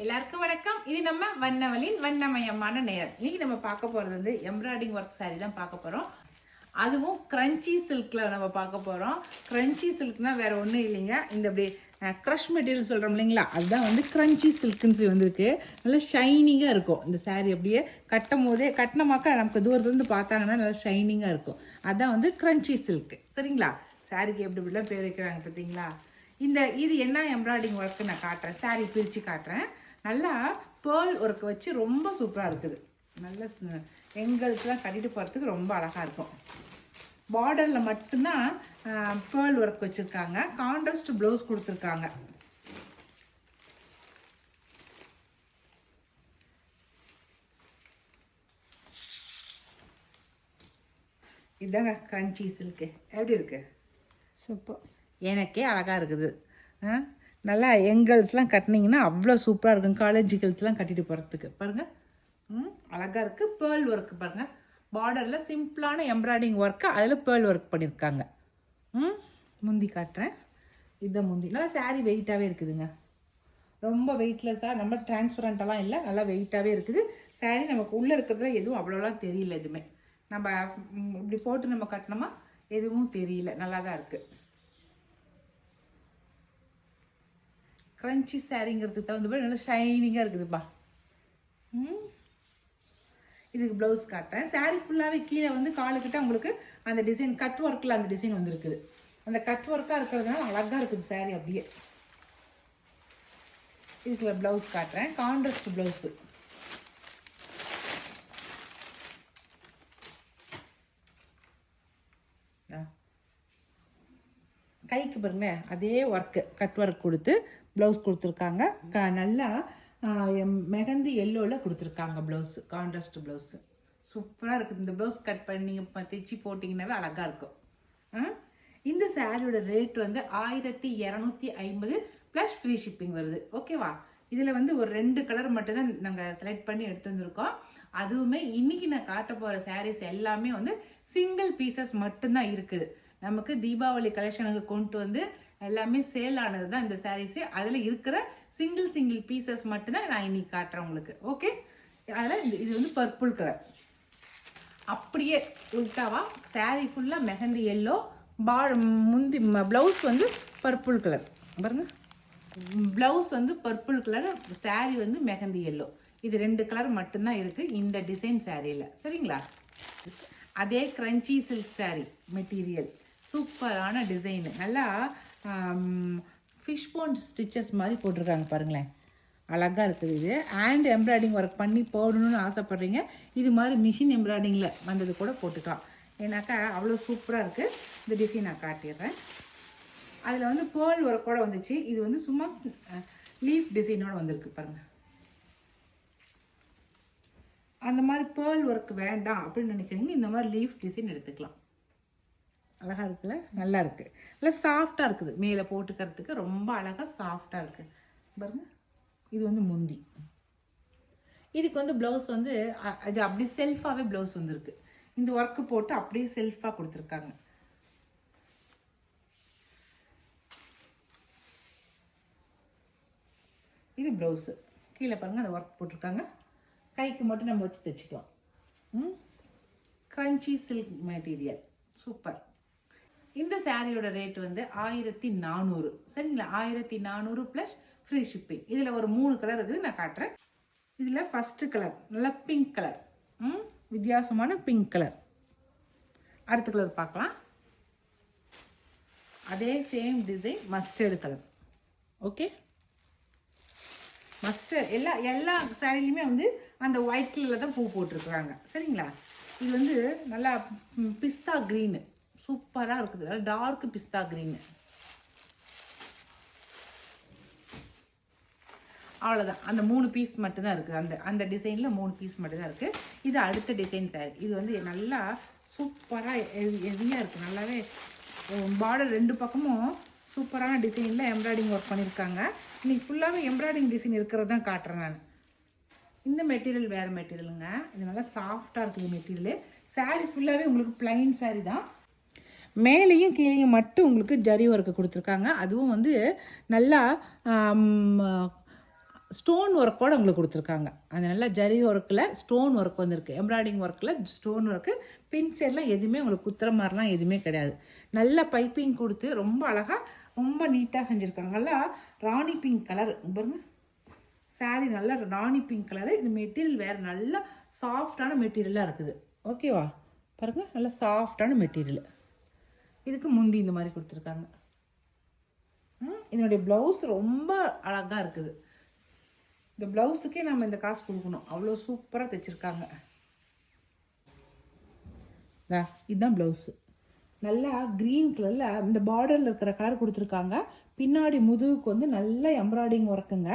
எல்லாருக்கும் வணக்கம். இது நம்ம வண்ணவலின் வண்ணமயமான நேரம். இன்னைக்கு நம்ம பார்க்க போறது வந்து எம்ப்ராய்டிங் ஒர்க் சாரி தான் பார்க்க போறோம். அதுவும் கிரன்ச்சி சில்க்ல நம்ம பார்க்க போறோம். கிரன்ச்சி சில்க்னா வேற ஒன்றும் இல்லைங்க, இந்த அப்படி க்ரஷ் மெட்டீரியல் சொல்கிறோம் இல்லைங்களா, அதுதான் வந்து கிரன்ச்சி சில்க்குன்னு சொல்லி வந்திருக்கு. நல்லா ஷைனிங்காக இருக்கும் இந்த சாரீ. அப்படியே கட்டும் போதே கட்டினமாக்கா நமக்கு தூரத்துலேருந்து பார்த்தாங்கன்னா நல்லா ஷைனிங்காக இருக்கும். அதுதான் வந்து கிரன்ச்சி சில்க்கு. சரிங்களா? சாரிக்கு எப்படி இப்படிலாம் பேர் வைக்கிறாங்க பார்த்தீங்களா? இது என்ன எம்ப்ராய்டிங் ஒர்க்கு நான் காட்டுறேன். சாரீ பிரித்து காட்டுறேன். நல்லா பேர்ல் ஒர்க் வச்சு ரொம்ப சூப்பராக இருக்குது. நல்ல எங்களுக்குலாம் கட்டிட்டு போகிறதுக்கு ரொம்ப அழகாக இருக்கும். பார்டரில் மட்டும்தான் பேர்ல் ஒர்க் வச்சுருக்காங்க. கான்ட்ராஸ்ட் ப்ளவுஸ் கொடுத்துருக்காங்க. இதாங்க கிரன்ச்சி சில்க்கு. எப்படி இருக்கு? சூப்பர். எனக்கே அழகாக இருக்குது. நல்லா எங்கல்ஸ்லாம் கட்டினீங்கன்னா அவ்வளோ சூப்பராக இருக்கும். காலேஜ் கேர்ள்ஸ்லாம் கட்டிட்டு போகிறதுக்கு பாருங்கள். அழகாக இருக்குது. பேர்ல் ஒர்க்கு பாருங்கள். பார்டரில் சிம்பிளான எம்ப்ராய்டிங் ஒர்க்கு, அதில் பேர்ல் ஒர்க் பண்ணியிருக்காங்க. முந்தி காட்டுறேன். இதுதான் முந்தி. நல்லா சாரீ வெயிட்டாகவே இருக்குதுங்க. ரொம்ப வெயிட்லெஸ்ஸாக, நம்ம டிரான்ஸ்பரண்ட்டெல்லாம் இல்லை, நல்லா வெயிட்டாகவே இருக்குது. சாரீ நமக்கு உள்ளே இருக்கிறதுல எதுவும் அவ்வளோலாம் தெரியல. எதுவுமே நம்ம இப்படி போட்டு நம்ம கட்டினோமா எதுவும் தெரியல. நல்லா தான் இருக்குது. கிரன்ச்சி சாரிங்கிறதுக்கு தகுந்த மாதிரி நல்லா ஷைனிங்காக இருக்குதுப்பா. இதுக்கு ப்ளவுஸ் காட்டுறேன். சாரீ ஃபுல்லாகவே கீழே வந்து காலுக்கிட்ட உங்களுக்கு அந்த டிசைன் கட் ஒர்க்கில் அந்த டிசைன் வந்துருக்குது. அந்த கட் ஒர்க்காக இருக்கிறதுனால அழகாக இருக்குது சாரீ அப்படியே. இதுக்குள்ள ப்ளவுஸ் காட்டுறேன். Contrast blouse. கைக்கு பாருங்க, அதே ஒர்க்கு கட் ஒர்க் கொடுத்து ப்ளவுஸ் கொடுத்துருக்காங்க. நல்லா மெகந்தி எல்லோவில் கொடுத்துருக்காங்க ப்ளவுஸு. கான்ட்ராஸ்ட் ப்ளவுஸு சூப்பராக இருக்குது. இந்த ப்ளவுஸ் கட் பண்ணி நீங்கள் தைச்சி போட்டிங்கன்னாவே அழகாக இருக்கும். இந்த சாரியோட ரேட் வந்து 1250 ப்ளஸ் ஃப்ரீ ஷிப்பிங் வருது. ஓகேவா? இதில் வந்து ஒரு 2 கலர் மட்டும்தான் நாங்கள் செலக்ட் பண்ணி எடுத்து வந்திருக்கோம். அதுவுமே இன்றைக்கி நான் காட்ட போகிற சாரீஸ் எல்லாமே வந்து சிங்கிள் பீசஸ் மட்டும்தான் இருக்குது. நமக்கு தீபாவளி கலெக்ஷனுக்கு கொண்டு வந்து எல்லாமே சேல் ஆனது தான் இந்த சாரீஸு. அதில் இருக்கிற சிங்கிள் பீசஸ் மட்டும்தான் நான் இன்னைக்கு காட்டுறேன் உங்களுக்கு. ஓகே? அதில் இது வந்து பர்பிள் கலர். அப்படியே உல்டாவா சாரீ ஃபுல்லாக மெஹந்தி எல்லோ, முந்தி ப்ளவுஸ் வந்து பர்பிள் கலர். பாருங்க, ப்ளவுஸ் வந்து பர்பிள் கலர், சாரீ வந்து மெஹந்தி எல்லோ. இது 2 கலர் மட்டும்தான் இருக்குது இந்த டிசைன் சாரியில். சரிங்களா? அதே கிரன்ச்சி சில்க் சாரீ மெட்டீரியல், சூப்பரான டிசைனு. நல்லா ஃபிஷ் போன் ஸ்டிச்சஸ் மாதிரி போட்டிருக்காங்க பாருங்களேன். அழகாக இருக்குது. இது ஹேண்ட் எம்ப்ராய்டிங் ஒர்க் பண்ணி போடணும்னு ஆசைப்பட்றீங்க, இது மாதிரி மிஷின் எம்ப்ராய்டிங்கில் வந்தது கூட போட்டுக்கலாம். ஏன்னாக்கா அவ்வளோ சூப்பராக இருக்குது. இந்த டிசைன் நான் காட்டிடுறேன். அதில் வந்து பேர்ல் ஒர்க்கோடு வந்துச்சு. இது வந்து சும்மா லீஃப் டிசைனோடு வந்திருக்கு பாருங்கள். அந்த மாதிரி பேர்ல் ஒர்க் வேண்டாம் அப்படின்னு நினைக்கிறீங்க, இந்த மாதிரி லீஃப் டிசைன் எடுத்துக்கலாம். அழகாக இருக்குல்ல? நல்லா இருக்குது. நல்லா சாஃப்டாக இருக்குது. மேலே போட்டுக்கிறதுக்கு ரொம்ப அழகாக சாஃப்டாக இருக்குது பாருங்கள். இது வந்து முந்தி. இதுக்கு வந்து ப்ளவுஸ் வந்து அது அப்படியே செல்ஃபாகவே ப்ளவுஸ் வந்துருக்கு. இந்த ஒர்க்கு போட்டு அப்படியே செல்ஃபாக கொடுத்துருக்காங்க. இது ப்ளவுஸு. கீழே பாருங்கள், அந்த ஒர்க் போட்டிருக்காங்க. கைக்கு மட்டும் நம்ம வச்சு தைச்சிக்கலாம். Crunchy silk material super. இந்த சாரியோட ரேட் வந்து 1400. சரிங்களா? 1400 ப்ளஸ் ஃப்ரீ ஷிப்பிங். இதில் ஒரு 3 கலர் இருக்குது, நான் காட்டுறேன். இதில் ஃபஸ்ட்டு கலர் நல்லா பிங்க் கலர், வித்தியாசமான பிங்க் கலர். அடுத்த கலர் பார்க்கலாம். அதே same design mustard colour. Okay? Mustard எல்லா சாரிலையுமே வந்து அந்த ஒயிட் கலரில் தான் பூ போட்டிருக்குறாங்க. சரிங்களா? இது வந்து நல்லா பிஸ்தா க்ரீனு சூப்பராக இருக்குது. நல்லா டார்க் பிஸ்தா க்ரீனு. அவ்வளோதான். அந்த 3 பீஸ் மட்டும்தான் இருக்குது. அந்த டிசைனில் 3 பீஸ் மட்டும்தான் இருக்குது. இது அடுத்த டிசைன் சாரி. இது வந்து நல்லா சூப்பராக ஹெவியாக இருக்குது. நல்லாவே பார்டர் 2 பக்கமும் சூப்பரான டிசைனில் எம்ப்ராய்டிங் ஒர்க் பண்ணியிருக்காங்க. இன்றைக்கி ஃபுல்லாகவே எம்ப்ராய்டிங் டிசைன் இருக்கிறது தான் காட்டுறேன் நான். இந்த மெட்டீரியல் வேறு மெட்டீரியலுங்க. இது நல்லா சாஃப்டாக இருக்குது மெட்டீரியலு. சாரீ ஃபுல்லாகவே உங்களுக்கு பிளைன் சாரீ தான். மேலேயும் கீழேயும் மட்டும் உங்களுக்கு ஜரி ஒர்க்கு கொடுத்துருக்காங்க. அதுவும் வந்து நல்லா ஸ்டோன் ஒர்க்கோடு உங்களுக்கு கொடுத்துருக்காங்க. அது நல்லா ஜரி ஒர்க்கில் ஸ்டோன் ஒர்க் வந்திருக்கு. எம்ப்ராய்டிங் ஒர்க்கில் ஸ்டோன் ஒர்க்கு. பின் சைட்லாம் எதுவுமே உங்களுக்கு குத்துற மாதிரிலாம் எதுவுமே கிடையாது. நல்ல பைப்பிங் கொடுத்து ரொம்ப அழகாக ரொம்ப நீட்டாக செஞ்சுருக்காங்க. நல்லா ராணி பிங்க் கலர் பாருங்க. சாரீ நல்லா ராணி பிங்க் கலரு. இந்த மெட்டீரியல் வேறு நல்லா சாஃப்டான மெட்டீரியலாக இருக்குது. ஓகேவா? பாருங்கள், நல்லா சாஃப்டான மெட்டீரியல். இதுக்கு முந்தி இந்த மாதிரி கொடுத்துருக்காங்க. இதனுடைய ப்ளவுஸ் ரொம்ப அழகாக இருக்குது. இந்த ப்ளவுஸுக்கே நம்ம இந்த காசு கொடுக்கணும், அவ்வளோ சூப்பராக தைச்சிருக்காங்க. இதுதான் ப்ளவுஸு. நல்லா க்ரீன் கலரில் இந்த பார்டரில் இருக்கிற கலர் கொடுத்துருக்காங்க. பின்னாடி முதுகுக்கு வந்து நல்ல எம்ப்ராய்டிங் ஒர்க்குங்க.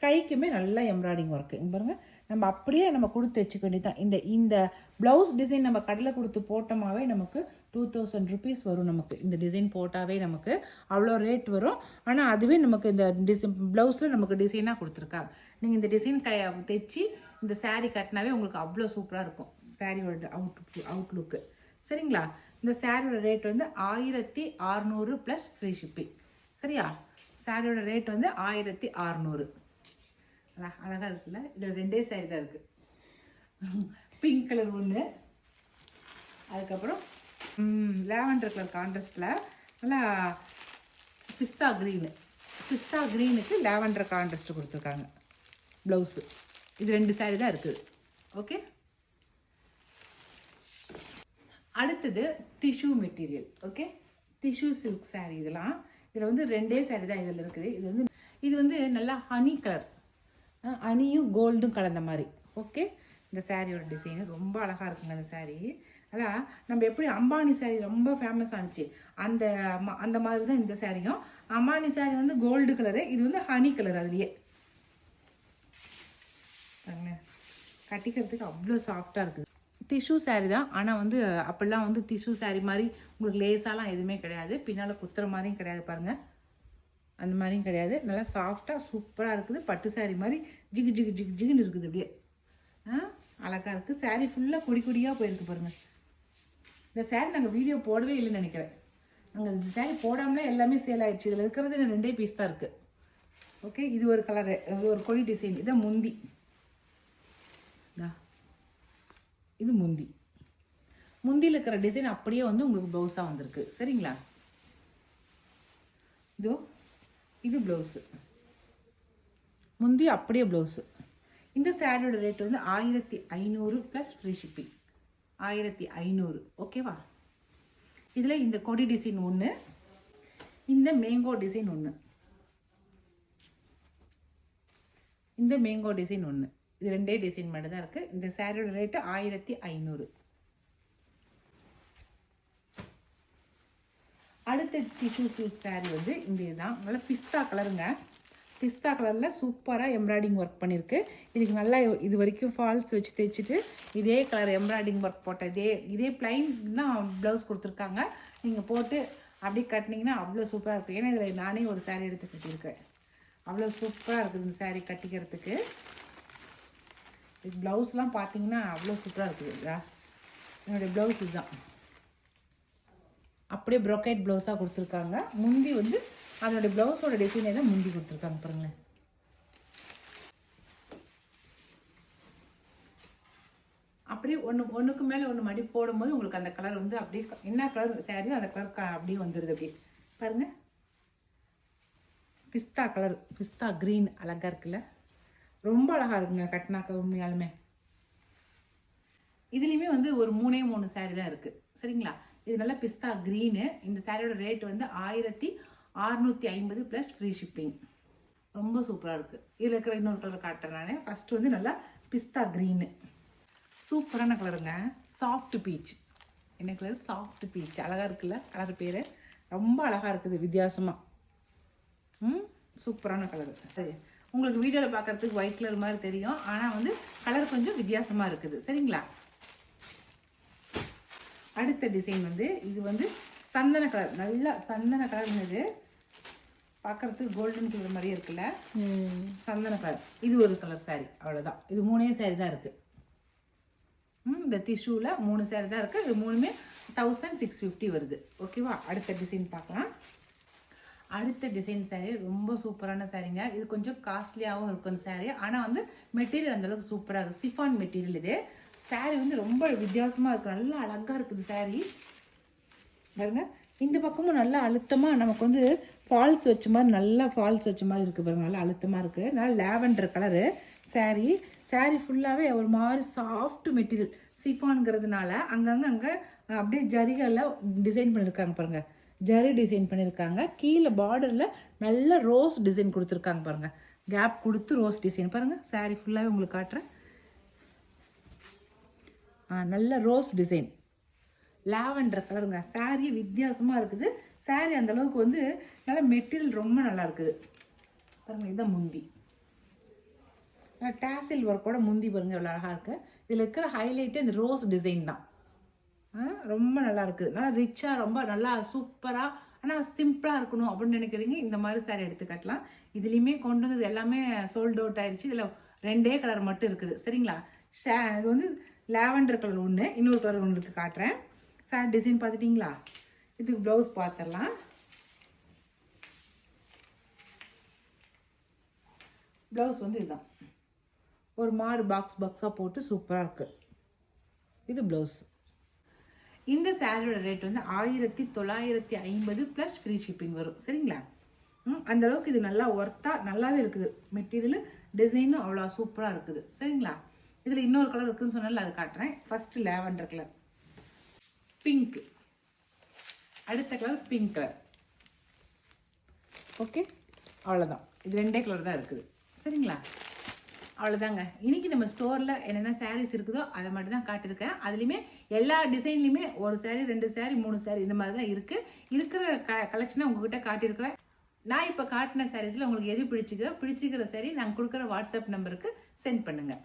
கைக்குமே நல்ல எம்ப்ராய்டிங் ஒர்க்கு. பாருங்கள், நம்ம அப்படியே நம்ம கொடுத்து வச்சுக்க வேண்டியதான். இந்த ப்ளவுஸ் டிசைன் நம்ம கடையில் கொடுத்து போட்டோமாவே நமக்கு 2000 rupees வரும். நமக்கு இந்த டிசைன் போட்டாவே நமக்கு அவ்வளோ ரேட் வரும். ஆனால் அதுவே நமக்கு இந்த டிசைன் ப்ளவுஸில் நமக்கு டிசைனாக கொடுத்துருக்காங்க. நீங்கள் இந்த டிசைன் தைச்சி இந்த சாரீ கட்டினாவே உங்களுக்கு அவ்வளோ சூப்பராக இருக்கும். சாரியோட அவுட்லுக்கு. சரிங்களா? இந்த சாரியோட ரேட் வந்து 1600 + ஃப்ரீ ஷிப்பிங். சரியா? சாரியோட ரேட் வந்து 1600. அழகாக இருக்குல்ல? இதில் 2 சாரி தான் இருக்குது. பிங்க் கலர் ஒன்று, அதுக்கப்புறம் லாவெண்டர் கலர் கான்ட்ராஸ்டில் நல்லா பிஸ்தா க்ரீனுக்கு லாவெண்டர் கான்ட்ராஸ்ட் கொடுத்துருக்காங்க ப்ளவுஸு. இது 2 சாரி தான் இருக்குது. ஓகே, அடுத்தது tissue material. Okay, tissue silk sari. இதெல்லாம் இதில் வந்து 2 சாரி தான் இதில் இருக்குது. இது வந்து நல்லா ஹனி கலர், ஹனியும் கோல்டும் கலந்த மாதிரி. ஓகே, இந்த சாரியோட டிசைனு ரொம்ப அழகாக இருக்குங்க. அந்த சாரீ அதான் நம்ம எப்படி அம்பானி சாரீ ரொம்ப ஃபேமஸ் ஆனிச்சு அந்த மாதிரி தான் இந்த சாரியும். அம்பானி சாரீ வந்து கோல்டு கலரு, இது வந்து ஹனி கலர். அதுலேயே கட்டிக்கிறதுக்கு அவ்வளோ சாஃப்டாக இருக்குது. டிஷ்யூ சாரீ தான், ஆனால் வந்து அப்படிலாம் வந்து டிஷ்யூ சாரீ மாதிரி உங்களுக்கு லேஸாலாம் எதுவுமே கிடையாது. பின்னால் குத்துற மாதிரியும் கிடையாது. பாருங்கள், அந்த மாதிரியும் கிடையாது. நல்லா சாஃப்டாக சூப்பராக இருக்குது. பட்டு சாரீ மாதிரி ஜிகுன்னு இருக்குது. அப்படியே அழகாக இருக்குது. சாரீ ஃபுல்லாக கொடியாக போயிருக்கு பாருங்கள். இந்த சாரீ நாங்கள் வீடியோ போடவே இல்லைன்னு நினைக்கிறேன். நாங்கள் இந்த சாரீ போடாமலே எல்லாமே சேல் ஆயிடுச்சு. இதில் இருக்கிறது 2 பீஸ் தான் இருக்குது. ஓகே, இது ஒரு கலரு, ஒரு கொடி டிசைன். இதான் முந்தி. இது முந்தியில் இருக்கிற டிசைன் அப்படியே வந்து உங்களுக்கு ப்ளவுஸாக வந்திருக்கு. சரிங்களா? இது ப்ளவுஸு, முந்தி அப்படியே ப்ளவுஸு. இந்த சாரியோட ரேட் வந்து 1500 + ஃப்ரீ ஷிப்பிங். 1500. ஓகேவா? இதில் இந்த கொடி டிசைன் ஒன்று, இந்த மேங்கோ டிசைன் ஒன்று, இந்த மேங்கோ டிசைன் ஒன்று. இது 2 டிசைன் மட்டும் தான் இருக்குது. இந்த சாரியோட ரேட்டு 1500. அடுத்த டிஷ்யூ சில்க் சாரீ வந்து இந்த இதுதான். நல்லா பிஸ்தா கலருங்க. பிஸ்தா கலரில் சூப்பராக எம்ப்ராய்டிங் ஒர்க் பண்ணியிருக்கு. இதுக்கு நல்லா இது வரைக்கும் ஃபால்ஸ் வச்சு தைச்சிட்டு இதே கலர் எம்ப்ராய்டிங் ஒர்க் போட்ட இதே பிளைன் தான் ப்ளவுஸ் கொடுத்துருக்காங்க. நீங்கள் போட்டு அப்படியே கட்டினீங்கன்னா அவ்வளோ சூப்பராக இருக்கும். ஏன்னா இதில் நானே ஒரு சாரீ எடுத்து கட்டியிருக்கேன். அவ்வளோ சூப்பராக இருக்குது இந்த சாரீ கட்டிக்கிறதுக்கு. இது ப்ளவுஸ்லாம் பார்த்தீங்கன்னா அவ்வளோ சூப்பராக இருக்குது. என்னுடைய ப்ளவுஸ் இதுதான். அப்படியே ப்ரோக்கேட் ப்ளவுஸாக கொடுத்துருக்காங்க. முந்தி வந்து அதோடைய ப்ளவுஸோட டிசைனே தான் முந்தி கொடுத்துருக்காங்க பாருங்களேன். அப்படியே ஒன்றுக்கு மேலே ஒன்று மடி போடும்போது உங்களுக்கு அந்த கலர் வந்து அப்படியே என்ன கலர் சாரீ அந்த கலர் அப்படியே வந்துடுது. அப்படியே பாருங்கள், பிஸ்தா கலர், பிஸ்தா க்ரீன் அழகாக இருக்குல்ல? ரொம்ப அழகாக இருக்குங்க கட்டினாக்க. உண்மையாலுமே இதுலேயுமே வந்து ஒரு 3 சாரீ தான் இருக்குது. சரிங்களா? இது நல்லா பிஸ்தா க்ரீனு. இந்த சாரியோட ரேட் வந்து 1650 + ஃப்ரீ ஷிப்பிங். ரொம்ப சூப்பராக இருக்குது. இதில் இருக்கிற இன்னொரு கலர் காட்டுறேன் நான். ஃபஸ்ட்டு வந்து நல்லா பிஸ்தா க்ரீனு, சூப்பரான கலருங்க. Soft beach. என்ன கலர்? Soft beach. அழகாக இருக்குல்ல கலர் பேர்? ரொம்ப அழகாக இருக்குது வித்தியாசமாக. சூப்பரான கலர். சரி, உங்களுக்கு வீடியோவில் பார்க்குறதுக்கு ஒயிட் கலர் மாதிரி தெரியும், ஆனால் வந்து கலர் கொஞ்சம் வித்தியாசமாக இருக்குது. சரிங்களா? அடுத்த டிசைன் வந்து இது வந்து சந்தன கலர். நல்லா சந்தன கலர்னது பார்க்குறதுக்கு கோல்டன் கலர் மாதிரியே இருக்குல்ல? சந்தன கலர். இது ஒரு கலர் சாரீ. அவ்வளோதான். இது 3 சாரீ தான் இருக்குது. இந்த டிஷ்யூவில் 3 சாரீ தான் இருக்குது. இது 3மே 1650 வருது. ஓகேவா? அடுத்த டிசைன் பார்க்கலாம். அடுத்த டிசைன் saree ரொம்ப சூப்பரான சாரீங்க. இது கொஞ்சம் காஸ்ட்லியாகவும் இருக்கும் இந்த saree. ஆனால் வந்து மெட்டீரியல் அந்தளவுக்கு சூப்பராக இருக்குது. சிஃபான் மெட்டீரியல் இது. saree வந்து ரொம்ப வித்தியாசமாக இருக்குது. நல்லா அழகாக இருக்குது saree. பாருங்க, இந்த பக்கமும் நல்லா அழுத்தமாக நமக்கு வந்து ஃபால்ஸ் வச்ச மாதிரி, நல்லா ஃபால்ஸ் வச்ச மாதிரி இருக்குது பாருங்க. நல்லா அழுத்தமாக இருக்குது. நல்லா லேவெண்டர் கலரு saree ஃபுல்லாகவே ஒரு மாதிரி சாஃப்ட் மெட்டீரியல். சிஃபான்ங்கிறதுனால அங்கங்கே அப்படியே ஜரிகளில் டிசைன் பண்ணியிருக்காங்க பாருங்கள். ஜரி டிசைன் பண்ணியிருக்காங்க. கீழே பார்டரில் நல்ல ரோஸ் டிசைன் கொடுத்துருக்காங்க பாருங்கள். கேப் கொடுத்து ரோஸ் டிசைன் பாருங்கள். saree ஃபுல்லாகவே உங்களுக்கு காட்டுறேன். நல்ல ரோஸ் டிசைன், லாவெண்டர் கலருங்க. saree வித்தியாசமாக இருக்குது. saree அந்தளவுக்கு வந்து நல்ல மெட்டீரியல் ரொம்ப நல்லா இருக்குது பாருங்கள். இதுதான் முந்தி. டேசில் ஒர்க்கோட முந்தி பாருங்கள் எவ்வளோ அழகாக இருக்குது. இதில் இருக்கிற ஹைலைட்டு இந்த ரோஸ் டிசைன் தான். ரொம்ப நல்லா இருக்குது. நல்லா ரிச்சாக, ரொம்ப நல்லா சூப்பராக. ஆனால் சிம்பிளாக இருக்கணும் அப்படின்னு நினைக்கிறீங்க, இந்த மாதிரி saree எடுத்து கட்டலாம். இதுலேயுமே கொண்டு வந்தது எல்லாமே சோல்ட் அவுட் ஆயிடுச்சு. இதில் 2 கலர் மட்டும் இருக்குது. சரிங்களா? இது வந்து லாவெண்டர் கலர் ஒன்று, இன்னொரு கலர் ஒன்று இருக்குது, காட்டுறேன். saree டிசைன் பார்த்துட்டிங்களா? இதுக்கு ப்ளவுஸ் பார்த்துடலாம். ப்ளவுஸ் வந்து இதுதான். ஒரு மாறு பாக்ஸாக போட்டு சூப்பராக இருக்குது. இது ப்ளவுஸ். இந்த சாரியோட ரேட் வந்து 1950 ப்ளஸ் ஃப்ரீ ஷிப்பிங் வரும். சரிங்களா? அந்தளவுக்கு இது நல்லா ஒர்த்தாக நல்லாவே இருக்குது. மெட்டீரியல் டிசைனும் அவ்வளோ சூப்பராக இருக்குது. சரிங்களா? இதில் இன்னொரு கலர் இருக்குதுன்னு சொன்னால அது காட்டுறேன். ஃபஸ்ட்டு லாவெண்டர் கலர், பிங்க், அடுத்த கலர் பிங்க் கலர். ஓகே, அவ்வளோதான். இது 2 கலர் தான் இருக்குது. சரிங்களா? அவ்வளோதாங்க. இன்றைக்கி நம்ம ஸ்டோரில் என்னென்ன சாரீஸ் இருக்குதோ அதை மட்டும் தான் காட்டியிருக்கேன். அதுலேயுமே எல்லா டிசைன்லையுமே 1 saree 2 saree 3 saree இந்த மாதிரி தான் இருக்குது. இருக்கிற கலெக்ஷனை உங்ககிட்ட காட்டியிருக்கிறேன். நான் இப்போ காட்டின சாரீஸில் உங்களுக்கு எது பிடிச்சிக்கிற saree நாங்கள் கொடுக்குற வாட்ஸ்அப் நம்பருக்கு சென்ட் பண்ணுங்கள்.